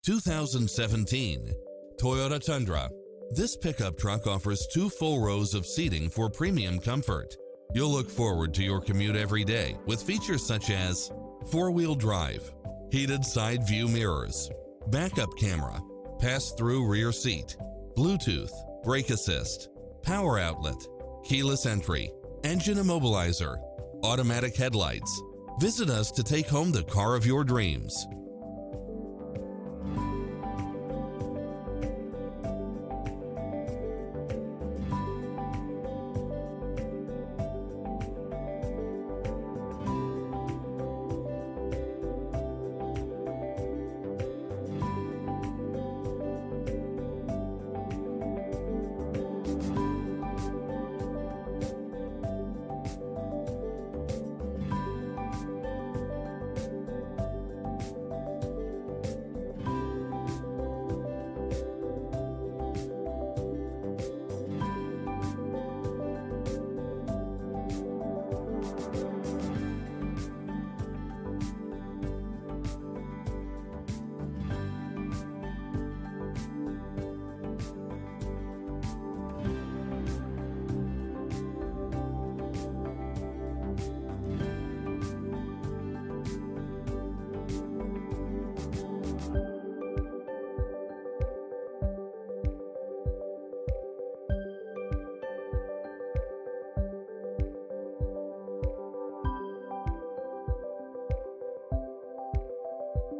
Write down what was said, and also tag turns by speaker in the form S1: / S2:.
S1: 2017 Toyota Tundra. This pickup truck offers 2 full rows of seating for premium comfort. You'll look forward to your commute every day with features such as 4-wheel drive, heated side view mirrors, backup camera, pass-through rear seat, Bluetooth, brake assist, power outlet, keyless entry, engine immobilizer, automatic headlights. Visit us to take home the car of your dreams.